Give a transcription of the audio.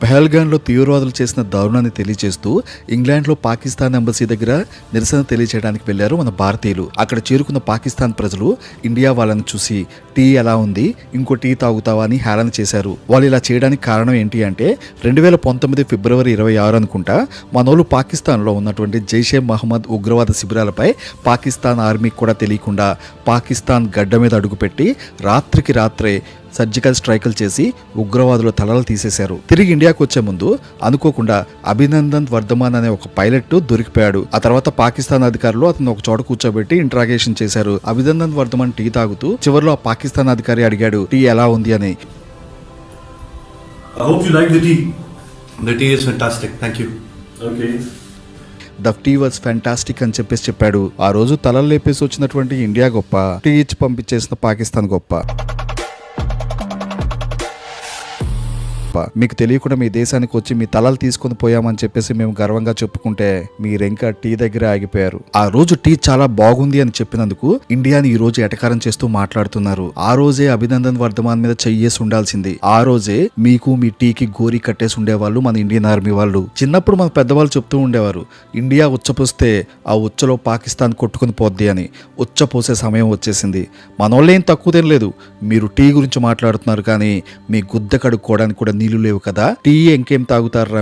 పెహల్గాన్లో తీవ్రవాదులు చేసిన దారుణాన్ని తెలియజేస్తూ ఇంగ్లాండ్లో పాకిస్తాన్ ఎంబసీ దగ్గర నిరసన తెలియజేయడానికి వెళ్లారు మన భారతీయులు. అక్కడ చేరుకున్న పాకిస్తాన్ ప్రజలు ఇండియా వాళ్ళని చూసి టీ ఎలా ఉంది, ఇంకో టీ తాగుతావా అని హేళన చేశారు. వాళ్ళు ఇలా చేయడానికి కారణం ఏంటి అంటే 2019 ఫిబ్రవరి 26 అనుకుంటా మనోళ్ళు పాకిస్తాన్లో ఉన్నటువంటి జైషే మహమ్మద్ ఉగ్రవాద శిబిరాలపై పాకిస్తాన్ ఆర్మీకి కూడా తెలియకుండా పాకిస్తాన్ గడ్డ మీద అడుగుపెట్టి రాత్రికి రాత్రే సర్జికల్ స్ట్రైకులు చేసి ఉగ్రవాదుల తలలు తీసేశారు. తిరిగి ఇండియాకు వచ్చే ముందు అనుకోకుండా అభినందన్ వర్ధమాన్ అనే ఒక పైలట్ దొరికిపోయాడు. ఆ తర్వాత పాకిస్తాన్ అధికారులు అతను ఒక చోట కూర్చోబెట్టి ఇంట్రాగేషన్ చేశారు. అభినందన్ వర్ధమాన్ టీ తాగుతూ చివరిలో ఆ పాకిస్తాన్ అధికారి అడిగాడు టీ ఎలా ఉంది అని. I hope you like the tea. The tea is fantastic. Thank you. Okay. The tea was fantastic అని చెప్పాడు. ఆ రోజు తలలు లేపేసి వచ్చినటువంటి ఇండియా గొప్ప, టీ ఇచ్చి పంపించేసిన పాకిస్తాన్ గొప్ప. మీకు తెలియకుండా మీ దేశానికి వచ్చి మీ తలలు తీసుకొని పోయామని చెప్పేసి మేము గర్వంగా చెప్పుకుంటే మీరింకా టీ దగ్గర ఆగిపోయారు. ఆ రోజు టీ చాలా బాగుంది అని చెప్పినందుకు ఇండియాని ఈ రోజు ఎటకారం చేస్తూ మాట్లాడుతున్నారు. ఆ రోజే అభినందన్ వర్ధమాన్ మీద చెయ్యేసి ఉండాల్సింది. ఆ రోజే మీకు మీ టీకి గోరి కట్టేసి ఉండేవాళ్ళు మన ఇండియన్ ఆర్మీ వాళ్ళు. చిన్నప్పుడు మన పెద్దవాళ్ళు చెప్తూ ఉండేవారు ఇండియా ఉచ్చపోస్తే ఆ ఉచ్చలో పాకిస్తాన్ కొట్టుకుని పోద్ది అని. ఉచ్చపోసే సమయం వచ్చేసింది. మనోళ్ళేం తక్కువ తినలేదు. మీరు టీ గురించి మాట్లాడుతున్నారు కానీ మీ గుద్ద కడుక్కోవడానికి కూడా నీళ్లు లేవు కదా. టీ ఇంకేం తాగుతారా